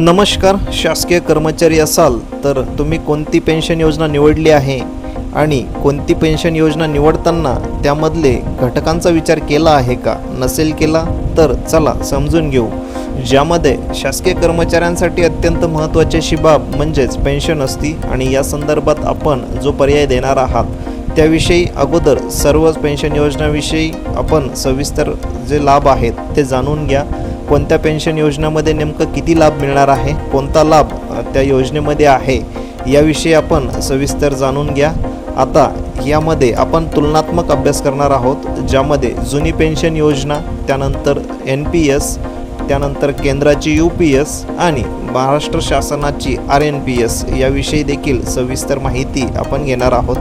नमस्कार. शासकीय कर्मचारी असाल तर तुम्ही कोणती पेन्शन योजना निवडली आहे आणि कोणती पेन्शन योजना निवडताना त्यामधले घटकांचा विचार केला आहे का? नसेल केला तर चला समजून घेऊ. ज्यामध्ये शासकीय कर्मचाऱ्यांसाठी अत्यंत महत्त्वाची अशी बाब म्हणजेच पेन्शन असती आणि या संदर्भात आपण जो पर्याय देणार आहात त्याविषयी अगोदर सर्व पेन्शन योजनाविषयी आपण सविस्तर जे लाभ आहेत ते जाणून घ्या. कोणत्या पेन्शन योजनेमध्ये नेमकं किती लाभ मिळणार आहे, कोणता लाभ त्या योजनेमध्ये आहे याविषयी आपण सविस्तर जाणून घ्या. आता यामध्ये आपण तुलनात्मक अभ्यास करणार आहोत, ज्यामध्ये जुनी पेन्शन योजना, त्यानंतर NPS, त्यानंतर केंद्राची UPS आणि महाराष्ट्र शासनाची RNPS याविषयी देखील सविस्तर माहिती आपण घेणार आहोत.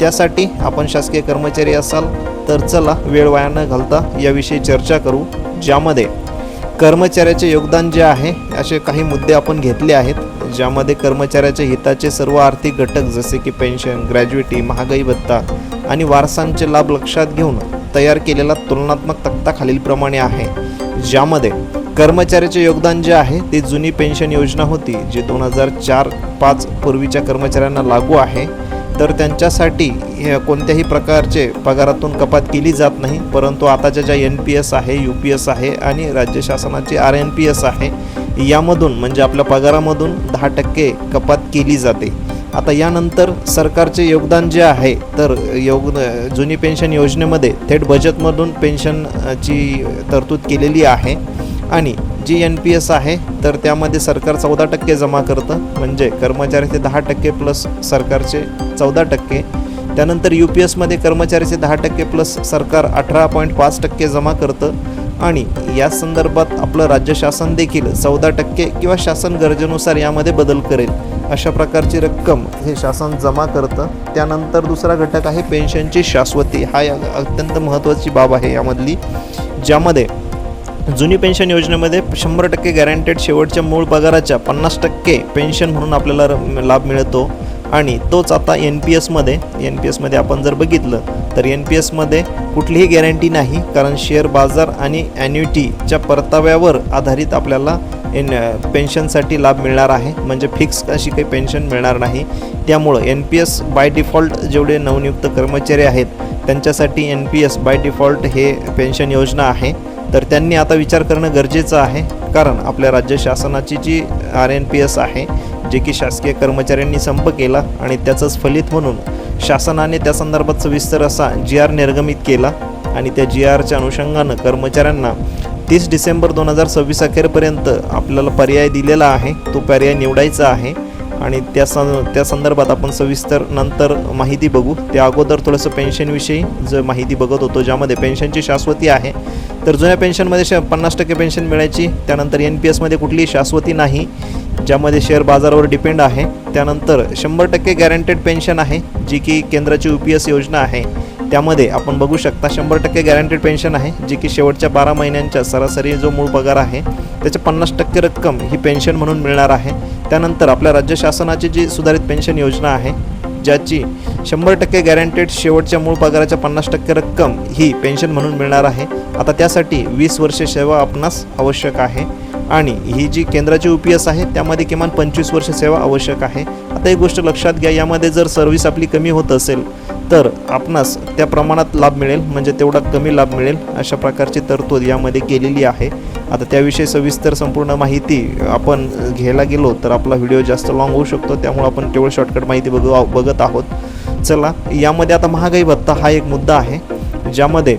त्यासाठी आपण शासकीय कर्मचारी असाल तर चला वेळ वाया न घालता याविषयी चर्चा करू. ज्यामध्ये कर्मचाऱ्याचे योगदान जे आहे असे काही मुद्दे आपण घेतले आहेत, ज्यामध्ये कर्मचाऱ्याच्या हिताचे सर्व आर्थिक घटक जसे की पेन्शन, ग्रॅज्युइटी, महागाई भत्ता आणि वारसांचे लाभ लक्षात घेऊन तयार केलेला तुलनात्मक तक्ता खालीलप्रमाणे आहे. ज्यामध्ये कर्मचाऱ्याचे योगदान जे आहे ते जुनी पेन्शन योजना होती जी 2004-05 पूर्वीच्या कर्मचाऱ्यांना लागू आहे, तर त्यांच्यासाठी कोणत्याही प्रकारचे पगारातून कपात केली जात नाही. परंतु आताच्या ज्या NPS आहे, UPS आहे आणि राज्य शासनाची RNPS आहे यामधून म्हणजे आपल्या पगारामधून 10% कपात केली जाते. आता यानंतर सरकारचे योगदान जे आहे तर जुनी पेन्शन योजनेमध्ये थेट बजेटमधून पेन्शनची तरतूद केलेली आहे आणि जी NPS आहे तर त्यामध्ये सरकार 14% जमा करतं, म्हणजे कर्मचाऱ्याचे 10% प्लस सरकारचे 14%. त्यानंतर UPSमध्ये कर्मचाऱ्याचे 10% प्लस सरकार 18.5% जमा करतं आणि या संदर्भात आपलं राज्य शासन देखील 14% किंवा शासन गरजेनुसार यामध्ये बदल करेल अशा प्रकारची रक्कम हे शासन जमा करतं. त्यानंतर दुसरा घटक आहे पेन्शनची शाश्वती. हा अत्यंत महत्त्वाची बाब आहे यामधली, ज्यामध्ये जुनी पेन्शन योजनेमध्ये 100% गॅरंटेड शेवटच्या मूळ पगाराच्या 50% पेन्शन म्हणून आपल्याला लाभ मिळतो आणि तोच आता NPSमध्ये आपण जर बघितलं तर NPSमध्ये कुठलीही गॅरंटी नाही, कारण शेअर बाजार आणि ॲन्युइटीच्या परताव्यावर आधारित आपल्याला पेन्शनसाठी लाभ मिळणार आहे, म्हणजे फिक्स अशी काही पेन्शन मिळणार नाही. त्यामुळं NPS बाय डिफॉल्ट जेवढे नवनियुक्त कर्मचारी आहेत त्यांच्यासाठी NPS बाय डिफॉल्ट हे पेन्शन योजना आहे. तर त्यांनी आता विचार करणं गरजेचं आहे, कारण आपल्या राज्य शासनाची जी RNPS आहे जे की शासकीय कर्मचाऱ्यांनी संप केला आणि त्याचंच फलित म्हणून शासनाने त्या संदर्भात सविस्तर असा GR निर्गमित केला आणि त्या GRच्या अनुषंगानं कर्मचाऱ्यांना 30 डिसेंबर 2026 अखेरपर्यंत आपल्याला पर्याय दिलेला आहे. तो पर्याय निवडायचा आहे आणि त्या संदर्भात आपण सविस्तर नंतर माहिती बघू. त्या अगोदर थोडंसं पेन्शनविषयी जर माहिती बघत होतो, ज्यामध्ये पेन्शनची शाश्वती आहे तर जुन्या पेन्शनमध्ये 50% पेन्शन मिळायची. त्यानंतर NPSमध्ये कुठलीही शाश्वती नाही, ज्यामध्ये शेअर बाजारावर डिपेंड आहे. त्यानंतर 100% गॅरंटेड पेन्शन आहे जी की केंद्राची UPS योजना आहे. त्यामध्ये आपण बघू शकता 100% गॅरंटेड पेन्शन आहे जी की शेवटच्या 12 महिन्यांच्या सरासरी जो मूळ पगार आहे त्याच्या 50% रक्कम ही पेन्शन म्हणून मिळणार आहे. त्यानंतर आपल्या राज्य शासनाची जी सुधारित पेन्शन योजना आहे ज्याची 100% गॅरंटेड शेवटच्या मूळ पगाराच्या 50% रक्कम ही पेन्शन म्हणून मिळणार आहे. आता त्यासाठी 20 वर्षे सेवा आपणास आवश्यक आहे आणि ही जी केंद्राची UPS आहे त्यामध्ये किमान 25 वर्ष सेवा आवश्यक आहे. आता एक गोष्ट लक्षात घ्या, यामध्ये जर सर्व्हिस आपली कमी होत असेल तर आपणास त्या प्रमाणात लाभ मिळेल, म्हणजे तेवढा कमी लाभ मिळेल अशा प्रकारची तरतूद यामध्ये केलेली आहे. आता त्याविषयी सविस्तर संपूर्ण माहिती आपण घ्यायला गेलो तर आपला व्हिडिओ जास्त लाँग होऊ शकतो, त्यामुळे आपण तेवढं शॉर्टकट माहिती बघत आहोत. चला, यामध्ये आता महागाई भत्ता हा एक मुद्दा आहे, ज्यामध्ये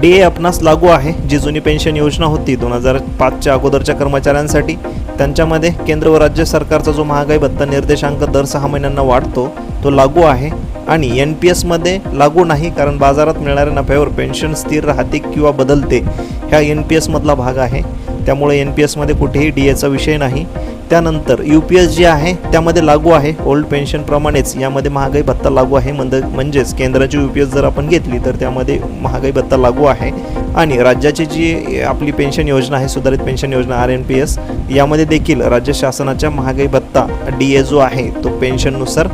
DA आपणास लागू आहे. जी जुनी पेन्शन योजना होती 2005च्या अगोदरच्या कर्मचाऱ्यांसाठी, त्यांच्यामध्ये केंद्र व राज्य सरकारचा जो महागाई भत्ता निर्देशांक दर 6 महिन्यांना वाढतो तो लागू आहे आणि NPSमध्ये लागू नाही, कारण बाजारात मिळणाऱ्या नफ्यावर पेन्शन स्थिर राहते किंवा बदलते, ह्या NPSमधला भाग आहे. त्यामुळे NPSमध्ये कुठेही DAचा विषय नाही. त्यानंतर UPS जी आहे त्यामध्ये लागू आहे ओल्ड पेन्शनप्रमाणेच यामध्ये महागाई भत्ता लागू आहे, म्हणजेच केंद्राची UPS जर आपण घेतली तर त्यामध्ये महागाई भत्ता लागू आहे आणि राज्याची जी आपली पेन्शन योजना आहे सुधारित पेन्शन योजना RNPS यामध्ये देखील राज्य शासनाच्या महागाई भत्ता DA जो आहे तो पेन्शननुसार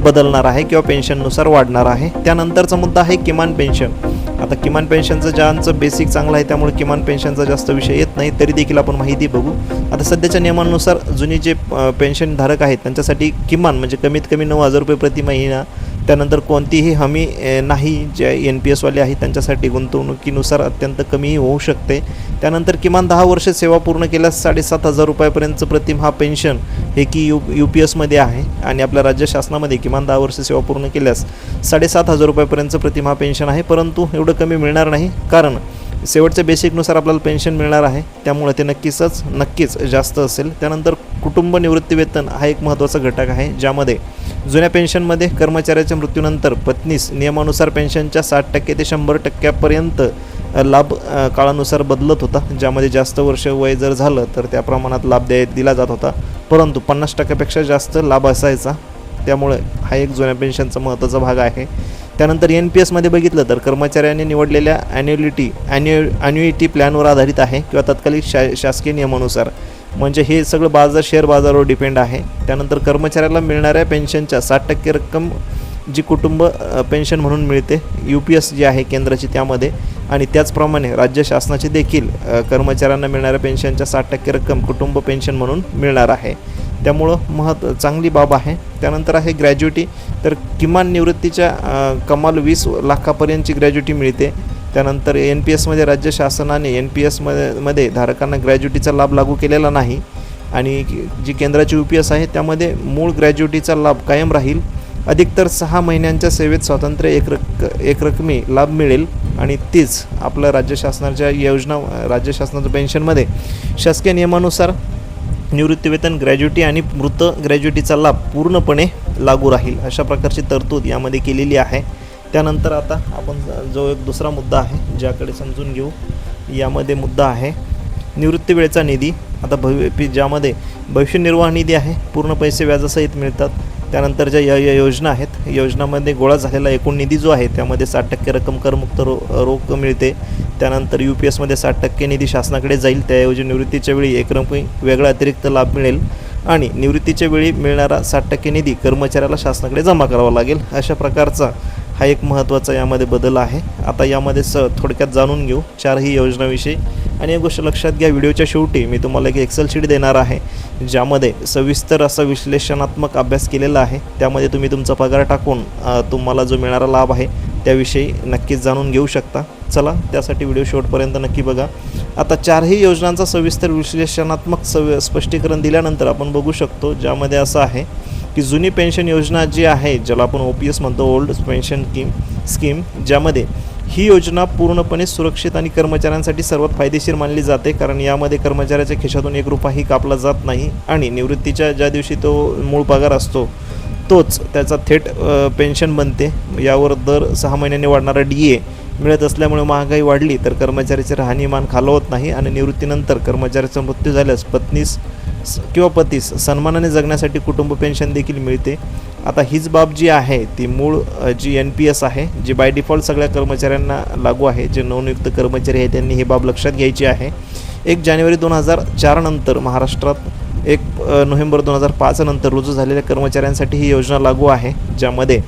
बदलणार आहे किंवा पेन्शननुसार वाढणार आहे. त्यानंतरचा मुद्दा आहे किमान पेन्शन. आता किमान पेन्शनचं ज्यांचं बेसिक चांगलं आहे त्यामुळे किमान पेन्शनचा जास्त विषय येत नाही, तरी देखील आपण माहिती बघू. आता सध्याच्या नियमानुसार जुनी जे पेन्शनधारक आहेत त्यांच्यासाठी किमान म्हणजे कमीत कमी 9,000 रुपये प्रति महिना, त्यानंतर कोणतीही हमी नाही, जे NPS वाले आहेत त्यांच्यासाठी गुंतवणुकीनुसार अत्यंत कमीही होऊ शकते. त्यानंतर किमान 10 वर्ष सेवा पूर्ण केल्यास 7,500 रुपयापर्यंतचं प्रतिमाह पेन्शन हे की UPSमध्ये आहे. आणि आपल्या राज्य शासनामध्ये किमान 10 वर्ष सेवा पूर्ण केल्यास 7,500 रुपयापर्यंतचं प्रतिमाह पेन्शन आहे. परंतु एवढं कमी मिळणार नाही, कारण शेवटच्या बेसिकनुसार आपल्याला पेन्शन मिळणार आहे, त्यामुळे ते नक्कीच जास्त असेल. त्यानंतर कुटुंब निवृत्तीवेतन हा एक महत्त्वाचा घटक आहे, ज्यामध्ये जुन्या पेन्शनमध्ये कर्मचाऱ्याच्या मृत्यूनंतर पत्नीस नियमानुसार पेन्शनच्या 60% ते 100% लाभ काळानुसार बदलत होता, ज्यामध्ये जास्त वर्ष वय जर झालं तर त्या प्रमाणात लाभ दिला जात होता, परंतु 50%पेक्षा जास्त लाभ असायचा. त्यामुळे हा एक जुन्या पेन्शनचा महत्त्वाचा भाग आहे. त्यानंतर NPSमध्ये बघितलं तर कर्मचाऱ्यांनी निवडलेल्या ॲन्युइटी प्लॅनवर आधारित आहे किंवा तात्कालिक शासकीय नियमानुसार, म्हणजे हे सगळं शेअर बाजारावर डिपेंड आहे. त्यानंतर कर्मचाऱ्याला मिळणाऱ्या पेन्शनच्या 60% रक्कम जी कुटुंब पेन्शन म्हणून मिळते UPS जी आहे केंद्राची त्यामध्ये, आणि त्याचप्रमाणे राज्य शासनाची देखील कर्मचाऱ्यांना मिळणाऱ्या पेन्शनच्या 60% रक्कम कुटुंब पेन्शन म्हणून मिळणार आहे. त्यामुळं चांगली बाब आहे. त्यानंतर आहे ग्रॅज्युटी, तर किमान निवृत्तीच्या कमाल 20 लाखापर्यंतची ग्रॅज्युटी मिळते. त्यानंतर NPSमध्ये राज्य शासनाने NPSमध्ये धारकांना ग्रॅज्युटीचा लाभ लागू केलेला नाही, आणि जी केंद्राची UPS आहे त्यामध्ये मूळ ग्रॅज्युटीचा लाभ कायम राहील. अधिकतर 6 महिन्यांच्या सेवेत स्वातंत्र्य एक रकमी लाभ मिळेल, आणि तीच आपल्या राज्य शासनाच्या पेन्शनमध्ये शासकीय नियमानुसार निवृत्तीवेतन ग्रॅज्युटी आणि मृत ग्रॅज्युटीचा लाभ पूर्णपणे लागू राहील, अशा प्रकारची तरतूद यामध्ये केलेली आहे. त्यानंतर आता आपण जो एक दुसरा मुद्दा आहे ज्याकडे समजून घेऊ, यामध्ये मुद्दा आहे निवृत्ती वेळेचा निधी. आता ज्यामध्ये भविष्य निर्वाह निधी आहे, पूर्ण पैसे व्याजासहित मिळतात. त्यानंतर ज्या योजना आहेत, योजनामध्ये गोळा झालेला एकूण निधी जो आहे त्यामध्ये 60% रक्कम करमुक्त रोख मिळते. त्यानंतर UPSमध्ये 60% निधी शासनाकडे जाईल, त्याऐवजी निवृत्तीच्या वेळी एक रकमी वेगळा अतिरिक्त लाभ मिळेल, आणि निवृत्तीच्या वेळी मिळणारा 60% निधी कर्मचाऱ्याला शासनाकडे जमा करावा लागेल. अशा प्रकारचा हा एक महत्त्वाचा यामध्ये बदल आहे. आता यामध्ये थोडक्यात जाणून घेऊ 4ही योजनाविषयी. आणि एक गोष्ट लक्षात घ्या, व्हिडिओच्या शेवटी मी तुम्हाला एक एक्सेल शीट देणार आहे, ज्यामध्ये सविस्तर असा विश्लेषणात्मक अभ्यास केलेला आहे. त्यामध्ये तुम्ही तुमचा पगार टाकून तुम्हाला जो मिळणारा लाभ आहे त्याविषयी नक्कीच जाणून घेऊ शकता. चला, त्यासाठी व्हिडिओ शेवटपर्यंत नक्की बघा. आता 4ही योजनांचा सविस्तर विश्लेषणात्मक स्पष्टीकरण दिल्यानंतर आपण बघू शकतो, ज्यामध्ये असं आहे की जुनी पेन्शन योजना जी आहे, ज्याला आपण OPS म्हणतो, ओल्ड पेन्शन स्कीम, ज्यामध्ये ही योजना पूर्णपणे सुरक्षित आणि कर्मचाऱ्यांसाठी सर्वात फायदेशीर मानली जाते, कारण यामध्ये कर्मचाऱ्याच्या खिशातून 1 रुपयाही कापला जात नाही, आणि निवृत्तीच्या ज्या दिवशी तो मूळ पगार असतो तोच त्याचा थेट पेन्शन बनते. यावर दर 6 महिन्यांनी वाढणारा DA मिळत असल्यामुळे महागाई वाढली तर कर्मचाऱ्याचे राहणीमान खालवत नाही, आणि निवृत्तीनंतर कर्मचाऱ्याचा मृत्यू झाल्यास पत्नीस किंवा पतीस सन्मानाने जगण्यासाठी कुटुंब पेन्शन देखील मिळते. आता हीच बाब जी आहे ती मूळ जी NPS आहे, जी बाय डिफॉल्ट सगळ्या कर्मचाऱ्यांना लागू आहे. जे नवनियुक्त कर्मचारी आहेत त्यांनी ही बाब लक्षात घ्यायची आहे. 1 जानेवारी 2004 नंतर महाराष्ट्रात 1 नोव्हेंबर 2005 नंतर रुजू झालेल्या कर्मचाऱ्यांसाठी ही योजना लागू आहे, ज्यामध्ये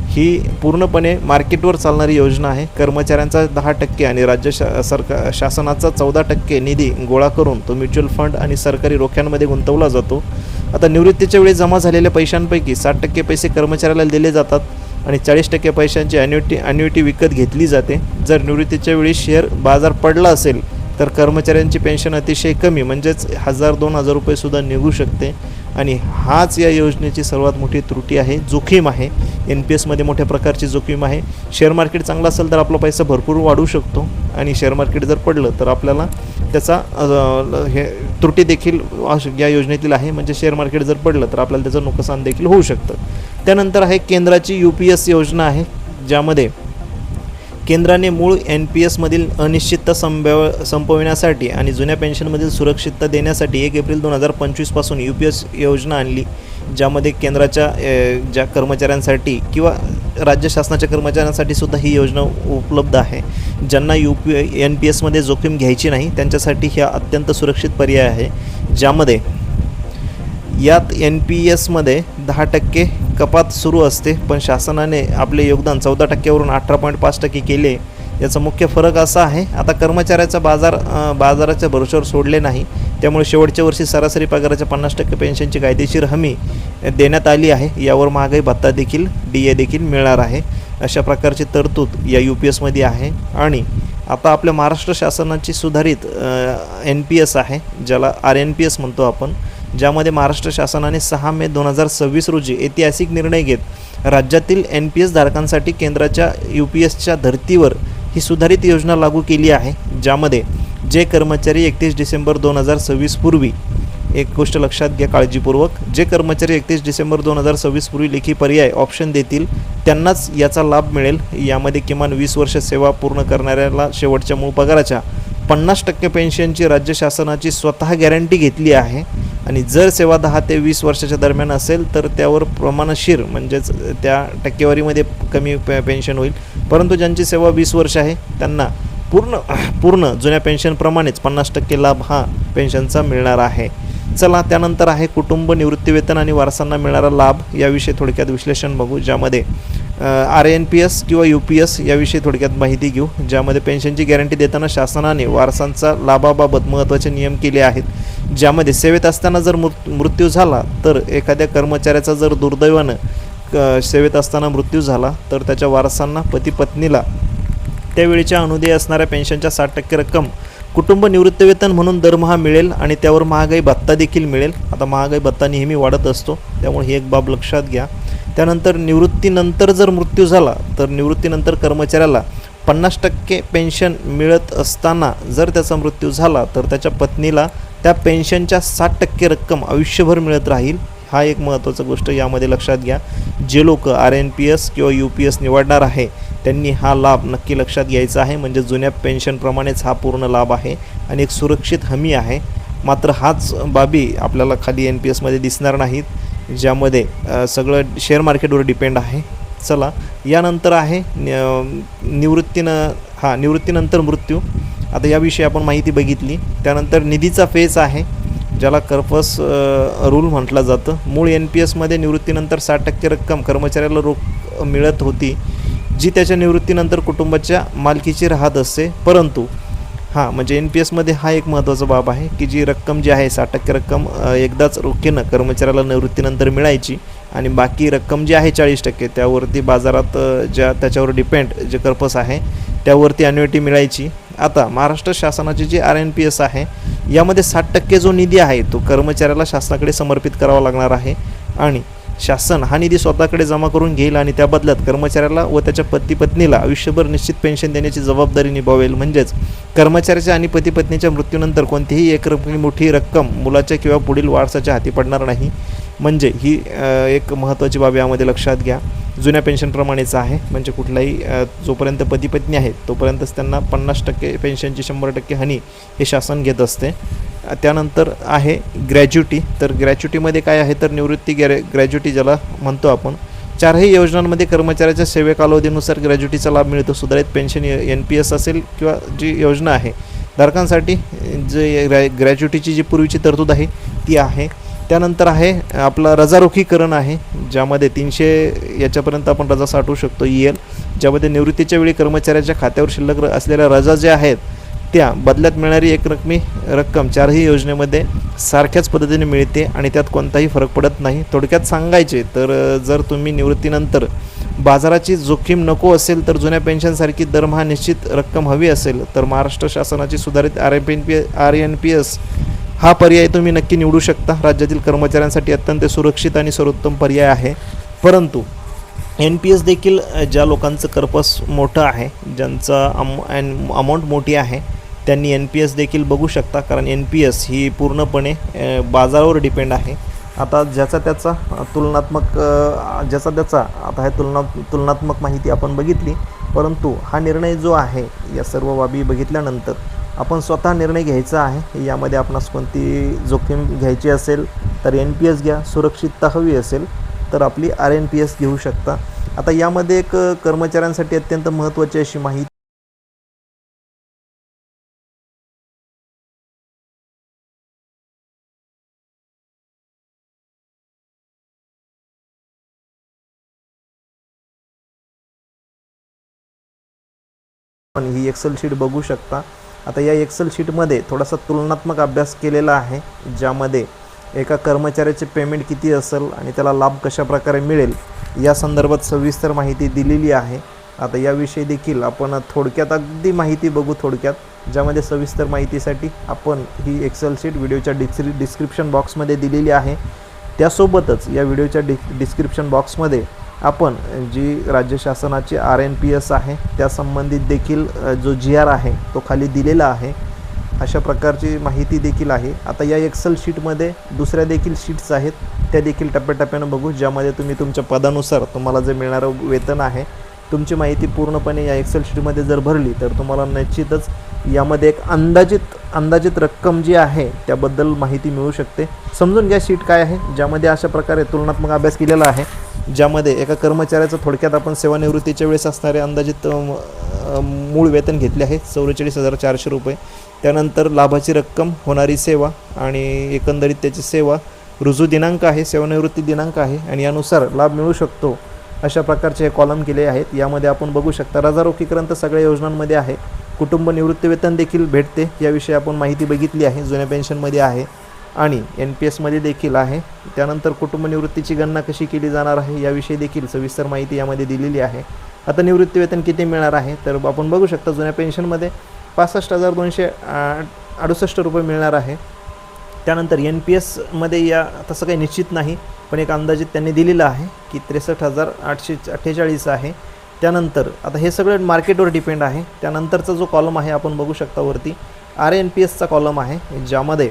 ही पूर्णपणे मार्केटवर चालणारी योजना आहे. कर्मचाऱ्यांचा 10% आणि राज्य शासनाचा 14% निधी गोळा करून तो म्युच्युअल फंड आणि सरकारी रोख्यांमध्ये गुंतवला जातो. आता निवृत्तीच्या वेळी जमा झालेल्या पैशांपैकी 60% पैसे कर्मचाऱ्याला दिले जातात, आणि 40% पैशांची ॲन्युइटी विकत घेतली जाते. जर निवृत्तीच्या वेळी शेअर बाजार पडला असेल तर कर्मचाऱ्यांची पेन्शन अतिशय कमी, म्हणजेच 1,000-2,000 रुपयेसुद्धा निघू शकते. आणि हाच या योजनेची सर्वात मोठी त्रुटी आहे, जोखीम आहे. NPSमध्ये मोठ्या प्रकारची जोखीम आहे. शेअर मार्केट चांगलं असेल तर आपला पैसा भरपूर वाढू शकतो, आणि शेअर मार्केट जर पडलं तर आपल्याला त्याचा त्रुटी देखील या योजनेतील आहे, म्हणजे शेअर मार्केट जर पडलं तर आपल्याला त्याचं नुकसान देखील होऊ शकतं. त्यानंतर आहे केंद्राची UPS योजना आहे, ज्यामध्ये केंद्राने मूळ NPSमधील अनिश्चितता संपविण्यासाठी आणि जुन्या पेन्शनमधील सुरक्षितता देण्यासाठी 1 एप्रिल 2025 पासून UPS योजना आणली, ज्यामध्ये केंद्राच्या ज्या कर्मचाऱ्यांसाठी किंवा राज्य शासनाच्या कर्मचाऱ्यांसाठी सुद्धा ही योजना उपलब्ध आहे. ज्यांना NPSमध्ये जोखीम घ्यायची नाही त्यांच्यासाठी हा अत्यंत सुरक्षित पर्याय आहे, ज्यामध्ये यात NPSमध्ये 10% कपात सुरू असते, पण शासनाने आपले योगदान 14% वरून 18.5% केले, याचा मुख्य फरक असा आहे, आता कर्मचाऱ्याचा बाजाराच्या भरोश्यावर सोडले नाही, त्यामुळे शेवटच्या वर्षी सरासरी पगाराच्या 50% पेन्शनची कायदेशीर हमी देण्यात आली आहे. यावर महागाई भत्ता देखील DA देखील मिळणार आहे. अशा प्रकारची तरतूद या UPSमध्ये आहे. आणि आता आपल्या महाराष्ट्र शासनाची सुधारित NPS आहे, ज्याला RNPS म्हणतो आपण, ज्यामध्ये महाराष्ट्र शासनाने 6 मे 2026 रोजी ऐतिहासिक निर्णय घेत राज्यातील NPS धारकांसाठी केंद्राच्या UPSच्या धर्तीवर ही सुधारित योजना लागू केली आहे. ज्यामध्ये जे कर्मचारी 31 डिसेंबर 2026 पूर्वी, एक गोष्ट लक्षात घ्या काळजीपूर्वक, जे कर्मचारी 31 डिसेंबर 2026 पूर्वी लेखी पर्याय ऑप्शन देतील त्यांनाच याचा लाभ मिळेल. यामध्ये किमान 20 वर्ष सेवा पूर्ण करणाऱ्याला शेवटच्या मूळ पगाराच्या 50% पेन्शनची राज्य शासनाची स्वतः गॅरंटी घेतली आहे. आणि जर सेवा 10 ते 20 वर्षाच्या दरम्यान असेल तर त्यावर प्रमाणशीर म्हणजेच त्या टक्केवारीमध्ये कमी पेन्शन होईल. परंतु ज्यांची सेवा 20 वर्ष आहे त्यांना पूर्ण जुन्या पेन्शनप्रमाणेच 50% लाभ हा पेन्शनचा मिळणार आहे. चला, त्यानंतर आहे कुटुंब निवृत्तीवेतन आणि वारसांना मिळणारा लाभ याविषयी थोडक्यात विश्लेषण बघू, ज्यामध्ये RNPS किंवा UPS याविषयी थोडक्यात माहिती घेऊ. ज्यामध्ये पेन्शनची गॅरंटी देताना शासनाने वारसांचा लाभाबाबत महत्त्वाचे नियम केले आहेत. ज्यामध्ये सेवेत असताना जर मृत्यू झाला तर एखाद्या कर्मचाऱ्याचा जर दुर्दैवानं सेवेत असताना मृत्यू झाला तर त्याच्या वारसांना पतीपत्नीला त्यावेळीच्या अनुदेय असणाऱ्या पेन्शनच्या 60% रक्कम कुटुंब निवृत्तीवेतन म्हणून दरमहा मिळेल आणि त्यावर महागाई भत्ता देखील मिळेल. आता महागाई भत्ता नेहमी वाढत असतो, त्यामुळे ही एक बाब लक्षात घ्या. त्यानंतर निवृत्तीनंतर जर मृत्यू झाला तर निवृत्तीनंतर कर्मचाऱ्याला 50% पेन्शन मिळत असताना जर त्याचा मृत्यू झाला तर त्याच्या पत्नीला त्या पेन्शनच्या 60% रक्कम आयुष्यभर मिळत राहील. हा एक महत्त्वाचा गोष्ट यामध्ये लक्षात घ्या. जे लोक RNPS किंवा UPS निवडणार आहे त्यांनी हा लाभ नक्की लक्षात घ्यायचा आहे. म्हणजे जुन्या पेन्शनप्रमाणेच हा पूर्ण लाभ आहे आणि एक सुरक्षित हमी आहे. मात्र हाच बाबी आपल्याला खाली NPSमध्ये दिसणार नाहीत, ज्यामध्ये सगळं शेअर मार्केटवर डिपेंड आहे. चला, यानंतर आहे निवृत्तीनंतर मृत्यू. आता याविषयी आपण माहिती बघितली. त्यानंतर निधीचा फेज आहे, ज्याला कर्पस रूल म्हटलं जातं. मूळ NPSमध्ये निवृत्तीनंतर 60% रक्कम कर्मचाऱ्याला रोख मिळत होती, जी त्याच्या निवृत्तीनंतर कुटुंबाच्या मालकीची राहत असते. परंतु म्हणजे NPSमध्ये हा एक महत्त्वाचा बाब आहे की जी रक्कम जी आहे 60% रक्कम एकदाच रोखीनं कर्मचाऱ्याला निवृत्तीनंतर मिळायची आणि बाकी रक्कम जी आहे 40% त्यावरती बाजारात त्याच्यावर डिपेंड जे कर्पस आहे त्यावरती ॲन्युइटी मिळायची. आता महाराष्ट्र शासनाची जी RNPS आहे यामध्ये 60% जो निधी आहे तो कर्मचाऱ्याला शासनाकडे समर्पित करावा लागणार आहे आणि शासन हा निधी स्वतःकडे जमा करून घेईल आणि त्या बदल्यात कर्मचाऱ्याला व त्याच्या पतीपत्नीला आयुष्यभर निश्चित पेन्शन देण्याची जबाबदारी निभावेल. म्हणजेच कर्मचाऱ्याच्या आणि पतीपत्नीच्या मृत्यूनंतर कोणतीही एक मोठी रक्कम मुलाच्या किंवा पुढील वारसाच्या हाती पडणार नाही. म्हणजे ही एक महत्त्वाची बाब यामध्ये लक्षात घ्या. जुन्या पेन्शनप्रमाणेच आहे, म्हणजे कुठलाही जोपर्यंत पतीपत्नी आहेत तोपर्यंतच त्यांना 50% पेन्शनची 100% हनी हे शासन घेत असते. त्यानंतर आहे ग्रॅज्युटी. तर ग्रॅज्युटीमध्ये काय आहे तर निवृत्ती ग्रॅज्युटी ज्याला म्हणतो आपण. 4ही योजनांमध्ये कर्मचाऱ्याच्या सेवे कालावधीनुसार ग्रॅज्युटीचा लाभ मिळतो. सुधारित पेन्शन NPS असेल किंवा जी योजना आहे धारकांसाठी जे ग्रॅज्युटीची जी पूर्वीची तरतूद आहे ती आहे. त्यानंतर आहे आपला रजारोखीकरण आहे, ज्यामध्ये 300 याच्यापर्यंत आपण रजा साठवू शकतो EL, ज्यामध्ये निवृत्तीच्या वेळी कर्मचाऱ्याच्या खात्यावर शिल्लक असलेल्या रजा ज्या आहेत त्या बदल्यात मिळणारी एक रक्कम 4ही योजनेमध्ये सारख्याच पद्धतीने मिळते आणि त्यात कोणताही फरक पडत नाही. थोडक्यात सांगायचे तर जर तुम्ही निवृत्तीनंतर बाजाराची जोखीम नको असेल तर जुन्या पेन्शनसारखी दरमहा निश्चित रक्कम हवी असेल तर महाराष्ट्र शासनाची सुधारित RNPS हा पर्याय तुम्ही नक्की निवडू शकता. राज्यातील कर्मचाऱ्यांसाठी अत्यंत सुरक्षित आणि सर्वोत्तम पर्याय आहे. परंतु NPS देखील ज्या लोकांचं कर्पस मोठं आहे, ज्यांचा अमाऊंट मोठी आहे त्यांनी NPS देखील बघू शकता, कारण NPS ही पूर्णपणे बाजारावर डिपेंड आहे. आता ज्याचा त्याचा आता हे तुलनात्मक माहिती आपण बघितली, परंतु हा निर्णय जो आहे या सर्व बाबी बघितल्यानंतर आपण स्वतः निर्णय घ्यायचा आहे. यामध्ये आपणास कोणती जोखीम घ्यायची असेल तर NPS घ्या, सुरक्षितता हवी असेल तर आपली RNPS घेऊ शकता. आता यामध्ये एक कर्मचाऱ्यांसाठी अत्यंत महत्त्वाची अशी माहिती आपण ही एक्सेल शीट बघू शकता. आता या एक्सेल शीटमध्ये थोडासा तुलनात्मक अभ्यास केलेला आहे, ज्यामध्ये एका कर्मचाऱ्याचे पेमेंट किती असेल आणि त्याला लाभ कशाप्रकारे मिळेल या संदर्भात सविस्तर माहिती दिलेली आहे. आता याविषयी देखील आपण थोडक्यात अगदी माहिती बघू थोडक्यात, ज्यामध्ये सविस्तर माहितीसाठी आपण ही एक्सेल शीट व्हिडिओच्या डिस्क्रिप्शन बॉक्समध्ये दिलेली आहे. त्यासोबतच या व्हिडिओच्या डिस्क्रिप्शन बॉक्समध्ये आपण जी राज्य शासनाची RNPS आहे त्या संबंधित देखील जो GR आहे तो खाली दिलेला आहे. अशा प्रकारची माहिती देखील आहे. आता या एक्सेल शीटमध्ये दुसऱ्या देखील शीट्स आहेत, त्या देखील टप्प्याटप्प्यानं बघू, ज्यामध्ये तुम्ही तुमच्या पदानुसार तुम्हाला जे मिळणारं वेतन आहे तुमची माहिती पूर्णपणे या एक्सेल शीटमध्ये जर भरली तर तुम्हाला निश्चितच यामध्ये एक अंदाजित रक्कम जी आहे त्याबद्दल माहिती मिळू शकते. समजून घ्या शीट काय आहे, ज्यामध्ये अशा प्रकारे तुलनात्मक अभ्यास केलेला आहे, ज्यामध्ये एका कर्मचाऱ्याचं थोडक्यात आपण सेवानिवृत्तीच्या वेळेस असणारे अंदाजित मूळ वेतन घेतले आहे 44,400 रुपये. त्यानंतर लाभाची रक्कम, होणारी सेवा आणि एकंदरीत त्याची सेवा, रुजू दिनांक आहे, सेवानिवृत्ती दिनांक आहे आणि यानुसार लाभ मिळू शकतो. अशा प्रकारचे हे कॉलम केले आहेत. यामध्ये आपण बघू शकता रजा रोखीपर्यंत सगळ्या योजनांमध्ये आहे. कुटुंब निवृत्ती वेतन देखील भेटते, याविषयी आपण माहिती बघितली आहे. जुन्या पेन्शनमध्ये आहे आणि NPSमध्ये देखील आहे. त्यानंतर कुटुंब निवृत्तीची गणना कशी केली जाणार आहे याविषयी देखील सविस्तर माहिती यामध्ये दिलेली आहे. आता निवृत्ती वेतन किती मिळणार आहे तर आपण बघू शकता जुन्या पेन्शनमध्ये 65,268 रुपये मिळणार आहे. त्यानंतर NPSमध्ये या तसं काही निश्चित नाही, पण एक अंदाजित त्यांनी दिलेलं आहे की 63,848 आहे. त्यानंतर आता हे सगळं मार्केटवर डिपेंड आहे. त्यानंतरचा जो कॉलम आहे आपण बघू शकता वरती RNPSचा कॉलम आहे, ज्यामध्ये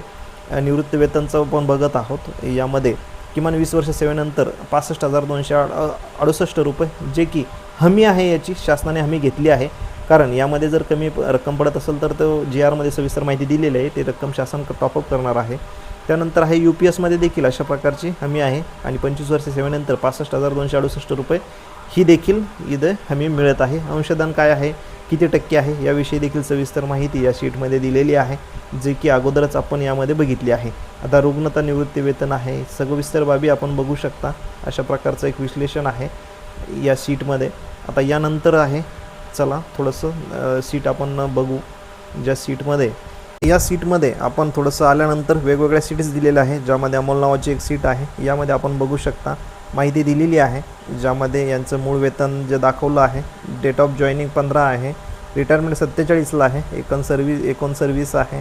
निवृत्ती वेतनचं आपण बघत आहोत. यामध्ये किमान 20 वर्ष सेवेनंतर 65,268 रुपये, जे की हमी आहे, याची शासनाने हमी घेतली आहे. कारण यामध्ये जर कमी रक्कम पडत असेल तर तो GRमध्ये सविस्तर माहिती दिलेली आहे, ते रक्कम शासन टॉपअप करणार आहे. त्यानंतर आहे UPSमध्ये देखील अशा प्रकारची हमी आहे आणि 25 वर्ष सेवेनंतर 65,268 रुपये ही देखील इथे हमी मिळत आहे. अंशदान काय आहे, किती टक्के आहे याविषयी देखील सविस्तर माहिती या शीटमध्ये दिलेली आहे, जे की अगोदरच आपण यामध्ये बघितली आहे. आता रुग्णता निवृत्ती वेतन आहे, सविस्तर बाबी आपण बघू शकता. अशा प्रकारचं एक विश्लेषण आहे या शीटमध्ये. आता यानंतर आहे, चला थोडंसं सीट आपण बघू. या सीटमध्ये आपण थोडंसं आल्यानंतर वेगवेगळ्या सीट्स दिलेल्या आहे, ज्यामध्ये अमोल नावाची एक सीट आहे. यामध्ये आपण बघू शकता माहिती दिलेली आहे, ज्यामध्ये यांचं मूळ वेतन जे दाखवलं आहे. डेट ऑफ जॉईनिंग 15 आहे, रिटायरमेंट 47ला आहे, एकूण सर्व्हिस आहे.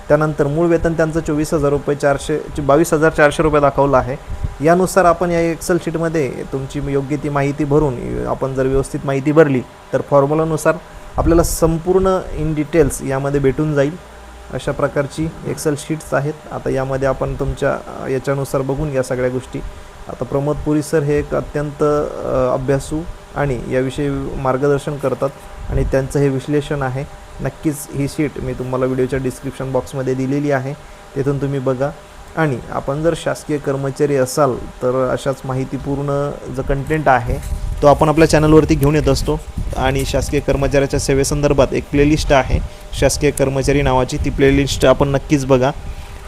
त्यानंतर मूळ वेतन त्यांचं 22,400 रुपये दाखवलं आहे. यानुसार आपण या एक्सेल शीटमध्ये तुमची योग्य ती माहिती भरून आपण जर व्यवस्थित माहिती भरली तर फॉर्म्युलानुसार आपल्याला संपूर्ण इन डिटेल्स यामध्ये भेटून जाईल. अशा प्रकारची एक्सेल शीट्स आहेत. आता यामध्ये आपण तुमच्या याच्यानुसार बघून घ्या सगळ्या गोष्टी. आता प्रमोद पुरी सर हे एक अत्यंत अभ्यासू आणि याविषयी मार्गदर्शन करतात आणि त्यांचं हे विश्लेषण आहे. नक्कीच ही शीट मी तुम्हाला व्हिडिओच्या डिस्क्रिप्शन बॉक्समध्ये दिलेली आहे, तिथून तुम्ही बघा. आणि आपण जर शासकीय कर्मचारी असाल तर अशाच माहितीपूर्ण जो कंटेंट आहे तो आपण आपल्या चॅनलवरती घेऊन येत असतो. आणि शासकीय कर्मचाऱ्याच्या सेवेसंदर्भात एक प्लेलिस्ट आहे शासकीय कर्मचारी नावाची, ती प्लेलिस्ट आपण नक्कीच बघा.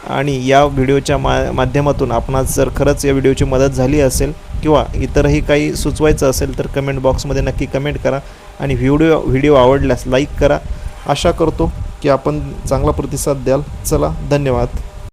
आणि या व्हिडिओच्या माध्यमातून आपणास जर खरंच या व्हिडिओची मदत झाली असेल किंवा इतरही काही सुचवायचं असेल तर कमेंट बॉक्समध्ये नक्की कमेंट करा आणि व्हिडिओ आवडल्यास लाईक करा. आशा करतो की आपण चांगला प्रतिसाद द्याल. चला, धन्यवाद.